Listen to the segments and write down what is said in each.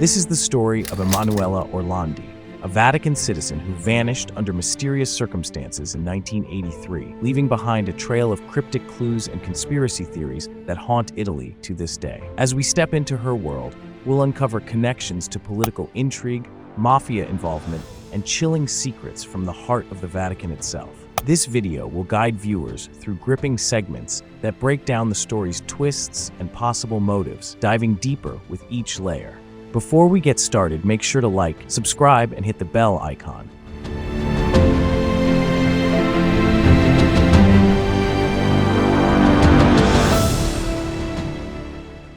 This is the story of Emanuela Orlandi, a Vatican citizen who vanished under mysterious circumstances in 1983, leaving behind a trail of cryptic clues and conspiracy theories that haunt Italy to this day. As we step into her world, we'll uncover connections to political intrigue, mafia involvement, and chilling secrets from the heart of the Vatican itself. This video will guide viewers through gripping segments that break down the story's twists and possible motives, diving deeper with each layer. Before we get started, make sure to like, subscribe, and hit the bell icon.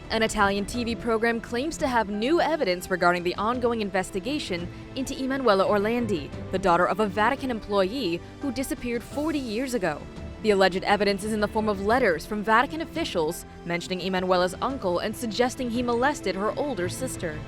An Italian TV program claims to have new evidence regarding the ongoing investigation into Emanuela Orlandi, the daughter of a Vatican employee who disappeared 40 years ago. The alleged evidence is in the form of letters from Vatican officials mentioning Emanuela's uncle and suggesting he molested her older sister.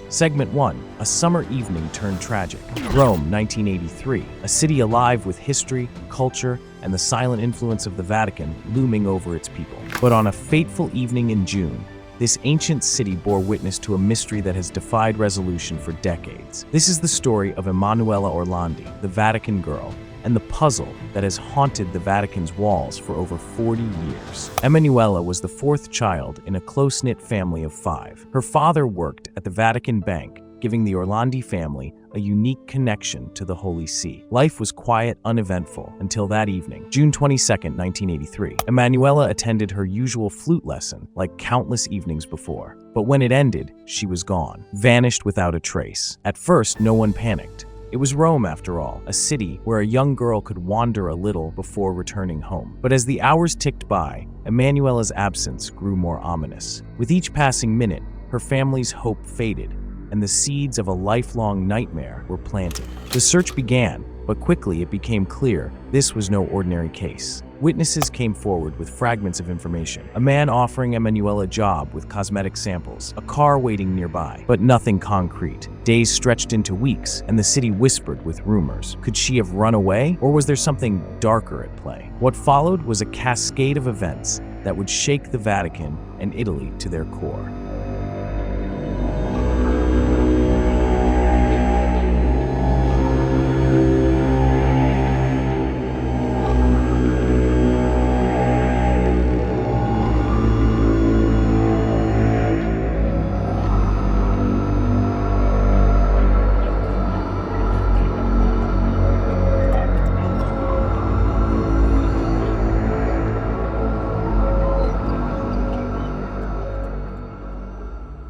Segment 1. A summer evening turned tragic. Rome, 1983. A city alive with history, culture, and the silent influence of the Vatican looming over its people. But on a fateful evening in June, this ancient city bore witness to a mystery that has defied resolution for decades. This is the story of Emanuela Orlandi, the Vatican girl, and the puzzle that has haunted the Vatican's walls for over 40 years. Emanuela was the fourth child in a close-knit family of 5. Her father worked at the Vatican Bank, giving the Orlandi family a unique connection to the Holy See. Life was quiet, uneventful, until that evening, June 22, 1983. Emanuela attended her usual flute lesson, like countless evenings before. But when it ended, she was gone, vanished without a trace. At first, no one panicked. It was Rome, after all, a city where a young girl could wander a little before returning home. But as the hours ticked by, Emanuela's absence grew more ominous. With each passing minute, her family's hope faded, and the seeds of a lifelong nightmare were planted. The search began, but quickly it became clear this was no ordinary case. Witnesses came forward with fragments of information. A man offering Emanuela a job with cosmetic samples, a car waiting nearby, but nothing concrete. Days stretched into weeks, and the city whispered with rumors. Could she have run away, or was there something darker at play? What followed was a cascade of events that would shake the Vatican and Italy to their core.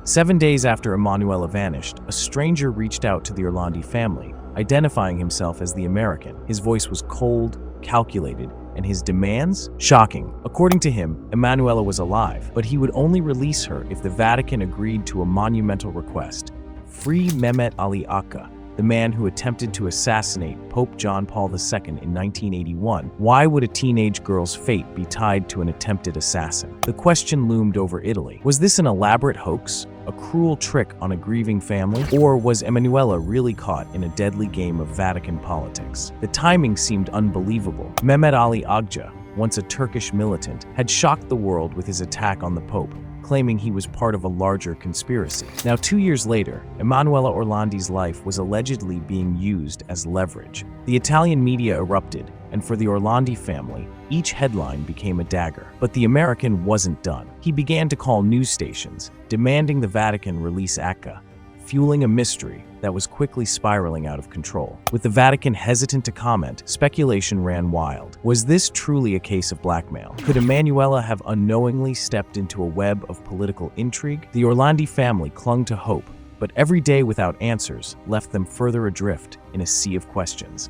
Seven days after Emanuela vanished, a stranger reached out to the Orlandi family, identifying himself as the American. His voice was cold, calculated, and his demands? Shocking. According to him, Emanuela was alive, but he would only release her if the Vatican agreed to a monumental request: free Mehmet Ali Akka, the man who attempted to assassinate Pope John Paul II in 1981. Why would a teenage girl's fate be tied to an attempted assassin? The question loomed over Italy. Was this an elaborate hoax, a cruel trick on a grieving family, or was Emanuela really caught in a deadly game of Vatican politics? The timing seemed unbelievable. Mehmet Ali Agca, once a Turkish militant, had shocked the world with his attack on the Pope, claiming he was part of a larger conspiracy. Now, 2 years later, Emanuela Orlandi's life was allegedly being used as leverage. The Italian media erupted, and for the Orlandi family, each headline became a dagger. But the American wasn't done. He began to call news stations, demanding the Vatican release Akka, fueling a mystery that was quickly spiraling out of control. With the Vatican hesitant to comment, speculation ran wild. Was this truly a case of blackmail? Could Emanuela have unknowingly stepped into a web of political intrigue? The Orlandi family clung to hope, but every day without answers left them further adrift in a sea of questions.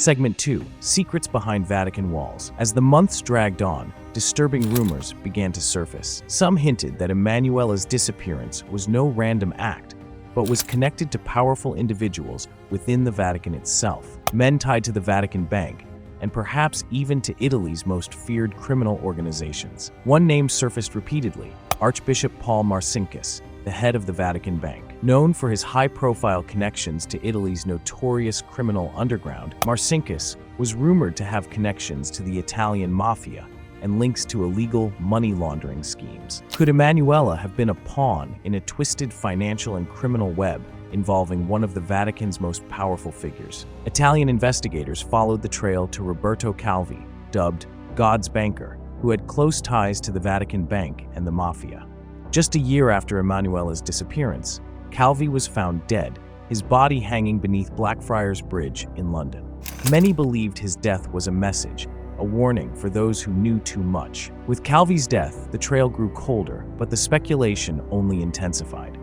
Segment 2. Secrets behind Vatican walls. As the months dragged on, disturbing rumors began to surface. Some hinted that Emanuela's disappearance was no random act, but was connected to powerful individuals within the Vatican itself, men tied to the Vatican Bank, and perhaps even to Italy's most feared criminal organizations. One name surfaced repeatedly: Archbishop Paul Marcinkus, the head of the Vatican Bank. Known for his high-profile connections to Italy's notorious criminal underground, Marcinkus was rumored to have connections to the Italian Mafia and links to illegal money laundering schemes. Could Emanuela have been a pawn in a twisted financial and criminal web involving one of the Vatican's most powerful figures? Italian investigators followed the trail to Roberto Calvi, dubbed God's Banker, who had close ties to the Vatican Bank and the Mafia. Just a year after Emanuela's disappearance, Calvi was found dead, his body hanging beneath Blackfriars Bridge in London. Many believed his death was a message, a warning for those who knew too much. With Calvi's death, the trail grew colder, but the speculation only intensified.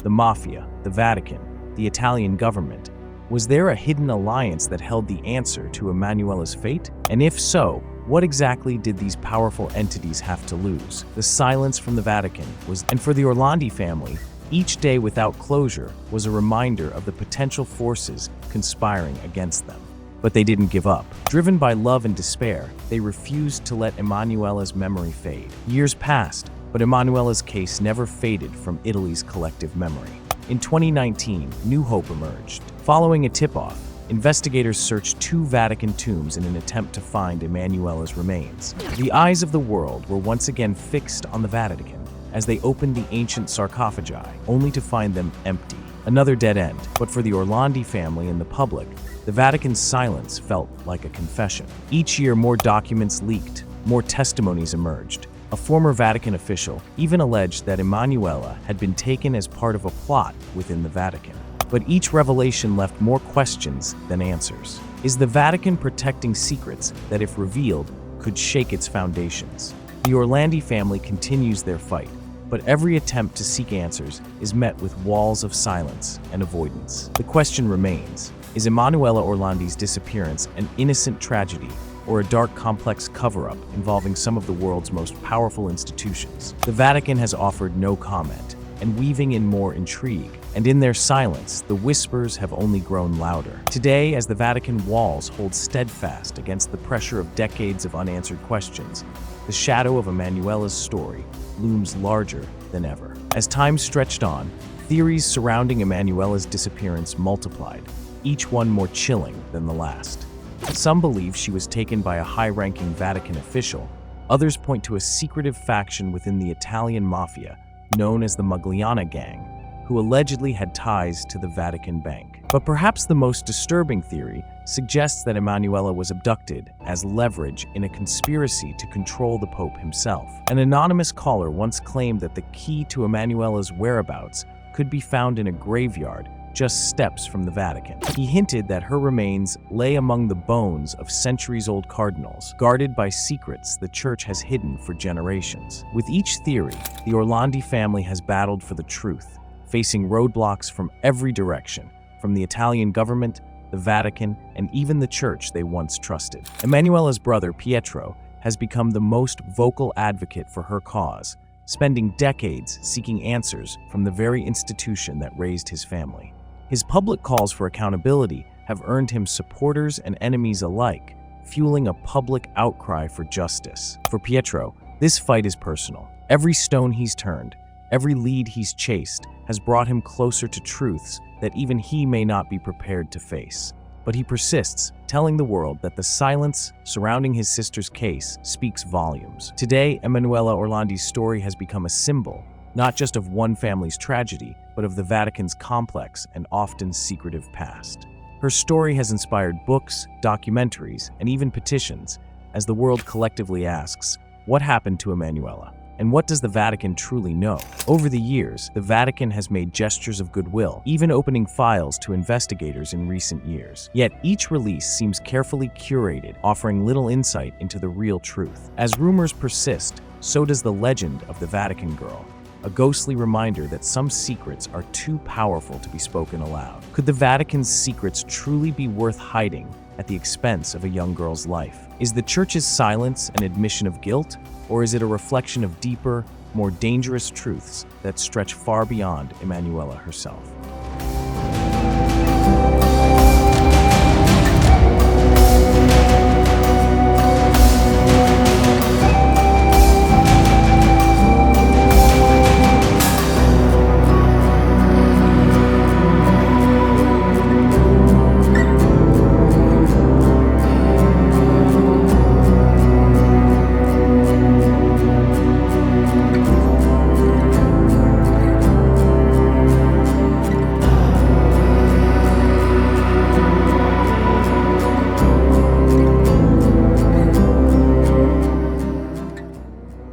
The Mafia, the Vatican, the Italian government. Was there a hidden alliance that held the answer to Emanuela's fate? And if so, what exactly did these powerful entities have to lose? The silence from the Vatican was, and for the Orlandi family, each day without closure was a reminder of the potential forces conspiring against them. But they didn't give up. Driven by love and despair, they refused to let Emanuela's memory fade. Years passed, but Emanuela's case never faded from Italy's collective memory. In 2019, new hope emerged. Following a tip-off, investigators searched 2 Vatican tombs in an attempt to find Emanuela's remains. The eyes of the world were once again fixed on the Vatican as they opened the ancient sarcophagi, only to find them empty. Another dead end. But for the Orlandi family and the public, the Vatican's silence felt like a confession. Each year, more documents leaked, more testimonies emerged. A former Vatican official even alleged that Emanuela had been taken as part of a plot within the Vatican. But each revelation left more questions than answers. Is the Vatican protecting secrets that, if revealed, could shake its foundations? The Orlandi family continues their fight, but every attempt to seek answers is met with walls of silence and avoidance. The question remains: is Emanuela Orlandi's disappearance an innocent tragedy or a dark, complex cover-up involving some of the world's most powerful institutions? The Vatican has offered no comment, and weaving in more intrigue. And in their silence, the whispers have only grown louder. Today, as the Vatican walls hold steadfast against the pressure of decades of unanswered questions, the shadow of Emanuela's story looms larger than ever. As time stretched on, theories surrounding Emanuela's disappearance multiplied, each one more chilling than the last. Some believe she was taken by a high-ranking Vatican official. Others point to a secretive faction within the Italian Mafia, known as the Magliana Gang, who allegedly had ties to the Vatican Bank. But perhaps the most disturbing theory suggests that Emanuela was abducted as leverage in a conspiracy to control the Pope himself. An anonymous caller once claimed that the key to Emanuela's whereabouts could be found in a graveyard just steps from the Vatican. He hinted that her remains lay among the bones of centuries-old cardinals, guarded by secrets the Church has hidden for generations. With each theory, the Orlandi family has battled for the truth, facing roadblocks from every direction, from the Italian government, the Vatican, and even the Church they once trusted. Emanuela's brother, Pietro, has become the most vocal advocate for her cause, spending decades seeking answers from the very institution that raised his family. His public calls for accountability have earned him supporters and enemies alike, fueling a public outcry for justice. For Pietro, this fight is personal. Every stone he's turned, every lead he's chased, has brought him closer to truths that even he may not be prepared to face. But he persists, telling the world that the silence surrounding his sister's case speaks volumes. Today, Emanuela Orlandi's story has become a symbol, not just of one family's tragedy, but of the Vatican's complex and often secretive past. Her story has inspired books, documentaries, and even petitions, as the world collectively asks, what happened to Emanuela? And what does the Vatican truly know? Over the years, the Vatican has made gestures of goodwill, even opening files to investigators in recent years. Yet each release seems carefully curated, offering little insight into the real truth. As rumors persist, so does the legend of the Vatican girl, a ghostly reminder that some secrets are too powerful to be spoken aloud. Could the Vatican's secrets truly be worth hiding at the expense of a young girl's life? Is the Church's silence an admission of guilt, or is it a reflection of deeper, more dangerous truths that stretch far beyond Emanuela herself?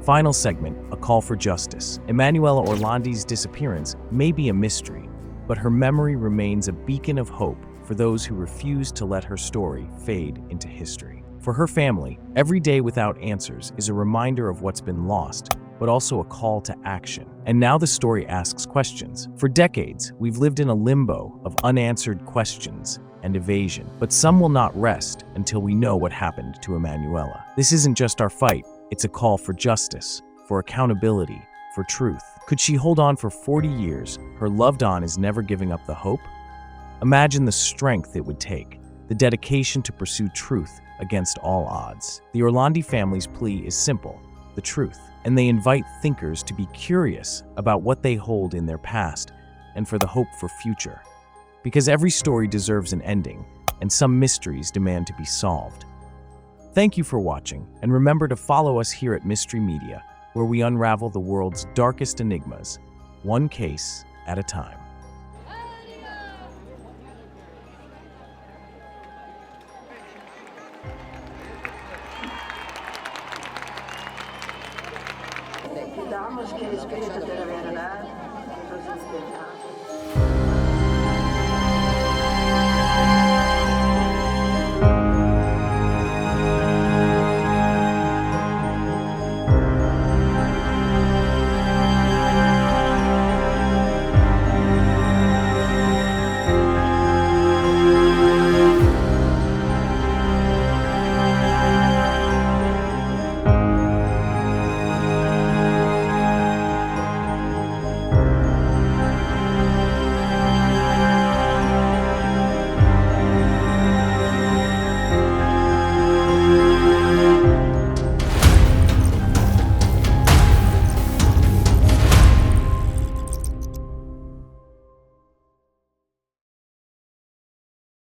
Final segment, a call for justice. Emanuela Orlandi's disappearance may be a mystery, but her memory remains a beacon of hope for those who refuse to let her story fade into history. For her family, every day without answers is a reminder of what's been lost, but also a call to action. And now the story asks questions. For decades, we've lived in a limbo of unanswered questions and evasion, but some will not rest until we know what happened to Emanuela. This isn't just our fight. It's a call for justice, for accountability, for truth. Could she hold on for 40 years? Her loved one is never giving up the hope? Imagine the strength it would take, the dedication to pursue truth against all odds. The Orlandi family's plea is simple, the truth, and they invite thinkers to be curious about what they hold in their past and for the hope for future. Because every story deserves an ending, and some mysteries demand to be solved. Thank you for watching, and remember to follow us here at Mystery Media, where we unravel the world's darkest enigmas, one case at a time. Damos que el Espíritu de la verdad nos inspira.